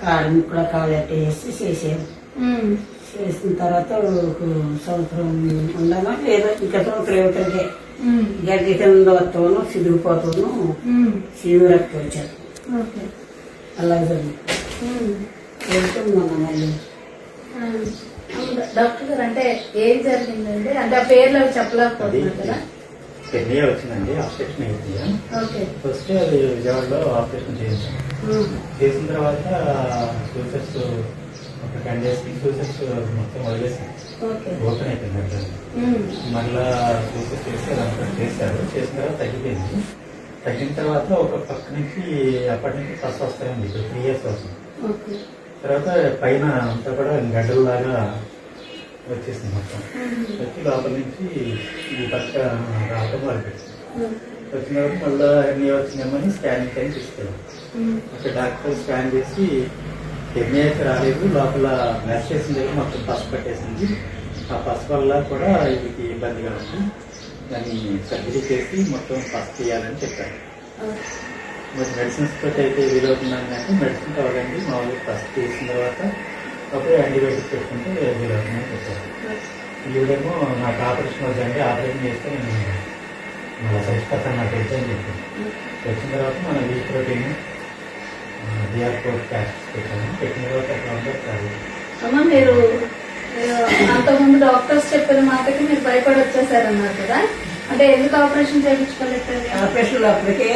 కాడు ముక్కల కాలెట్ట వేసి చేసాను. చేసిన తర్వాత ఒక సంవత్సరం ఉండగా ఏదో ఇంకా సంవత్సరం యువతలకే గడ్డి కింద వస్తాను, సిరిగిపోతాను, సీవి రక్తం వచ్చాను. అలాగే వెళ్తున్నాను మళ్ళీ. డాక్టర్ గారు అంటే ఏం జరిగిందండి? అంటే ఆ పేర్లు అవి చెప్పలేకపోతున్నారు కదా. పెళ్ళి వచ్చిందండి, ఆపరేషన్ అయింది. ఫస్ట్ అది విజయవాడలో ఆపరేషన్ చేయించాం. చేసిన తర్వాత సూసెస్ ఒక 10 days సూసెస్ మొత్తం వదిలేసాం, ఓపెన్ అయిపోయింది. మళ్ళా సూసెస్ చేసి అదంతా చేశారు. చేసిన తర్వాత తగ్గిపోయింది. తగ్గిన తర్వాత ఒక పక్క నుంచి అప్పటి నుంచి ఫస్ట్ వస్తాయండి. ఇప్పుడు 3 years అవుతుంది. తర్వాత పైన అంతా కూడా గడ్డలాగా వచ్చేసింది మొత్తం. వచ్చి లోపల నుంచి ఈ పక్క రావటం మొదలుపెట్టింది. వచ్చిన తర్వాత మళ్ళీ ఎన్ని వచ్చినామని స్కానింగ్ అని తీసుకెళ్ళాం. అక్కడ డాక్టర్ స్కాన్ చేసి ఎన్ని అయితే రాలేదు, లోపల మెస్ చేసిన దగ్గర మొత్తం పసుపు పట్టేసింది. ఆ పసుపు వల్ల కూడా వీటికి ఇబ్బందిగా ఉంది. దాన్ని సర్జరీ చేసి మొత్తం పసుపు తీయాలని చెప్పారు. మరి మెడిసిన్స్ తోటి అయితే వీలవుతుందని అంటే మెడిసిన్ కావాలండి. మామూలుగా పసుపు తీసిన తర్వాత అప్పుడు యాంటీబయాటిక్స్ పెట్టుకుంటే వీలవుతుందని చెప్పారు. ఈవిడేమో నాకు ఆపరేషన్ వద్దండి, ఆపరేషన్ చేస్తే నేను మళ్ళీ సరిపోతాను నాకు వచ్చని చెప్పాను. వచ్చిన తర్వాత మన వీక్ ప్రోటీన్ డిఆర్4 క్యాప్స్ పెట్టాను. పెట్టిన తర్వాత అట్లా ఉండదు. అమ్మ మీరు అంతకుముందు డాక్టర్స్ చెప్పిన మాటకి మీరు భయపడి వచ్చేసారన్నారు కదా, అంటే ఎందుకు ఆపరేషన్ చేయించుకోలేదు? ఆపరేషన్లు అప్పటికే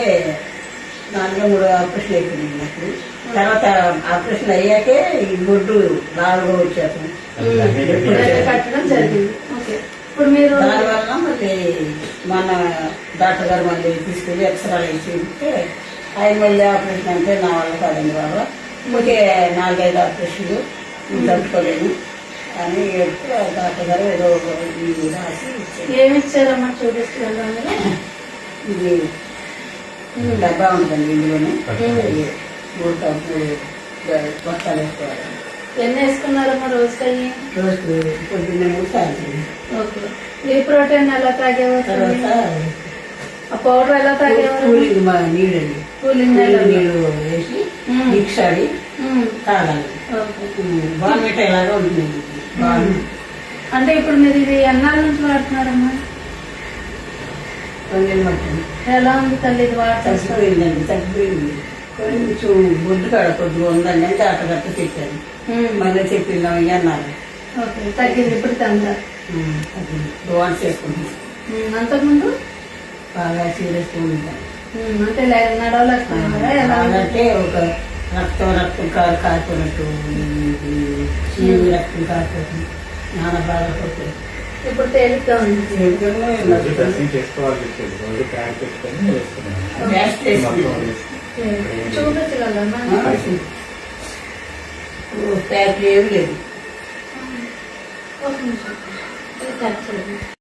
4-3 ఆపరేషన్ అయిపోయింది నాకు. తర్వాత ఆపరేషన్ అయ్యాకే ఈ బొడ్డు 4 వచ్చాను. కట్టడం జరిగింది. ఇప్పుడు మీరు దానివల్ల మళ్ళీ మన డాక్టర్ గారు మళ్ళీ తీసుకెళ్ళి ఎక్స్రేలు వేసి ఉంటే ఆయన మళ్ళీ ఆపరేషన్ అంటే నా వల్ల కాదండి బాబా, ఇంకే 4-5 ఆపరేషన్లు తట్టుకోలేను అని చెప్తే డాక్టర్ గారు ఏదో రాసి ఏమి ఇచ్చారమ్మా చూపిస్తున్నాను. ఇది డబ్బా ఉంటుందండి, ఇందులోనే 3 కప్పులు బొట్టాలు వేసుకోవాలి. ఎన్ని వేసుకున్నారమ్మా రోజుకయ్యి? రోజుకు పొద్దున్నే 3 సాయంత్రం. ఓకే. ఈ ప్రోటీన్ ఎలా తాగేవారు? తర్వాత ఆ పౌడర్ ఎలా తాగేవారు? కూలింగ్ నీళ్ళండి, కూలింగ్ నీళ్ళు వేసి మిక్స్ ఆడి తాగాలి. బాగుంటే ఇలాగా ఉంటుంది. అంటే ఇప్పుడు మీరు ఇది ఎన్నాళ్ళ నుంచి వాడుతున్నారమ్మా? 2 నెలలు పట్టింది. ఎలా ఉంది తల్లి ఇది వాడతారు? తగ్గిపోయిందండి, తగ్గిపోయింది. కొంచెం బొడ్డు కాడ కొద్దిగా ఉందండి అంటే అట్టగట్ట చెప్పాను. మళ్ళీ చెప్పిందాం ఇవి అన్నారు. ఓకే, తగ్గింది ఇప్పుడు తందా? వాన్స్ చేసుకుంటాం. అంతకుముందు బాగా సీరియస్ ఉంటాను. అంటే నడవలేకపోయినారా? ఎలా అంటే ఒక రక్తం కారిపోయినట్టు, రక్తం కారిపోతుంది, నాన్న బాధపడుతుంది. ఇప్పుడు తేలిగ్గా ఉంది. డ్రెస్సింగ్ చేసుకోవాలి, రోజు ప్యాక్ పెట్టుకొని వేస్తున్నాను. చూపించగలమ్మా? ప్యాక్ ఏమి లేదు. ఒక నిమిషం.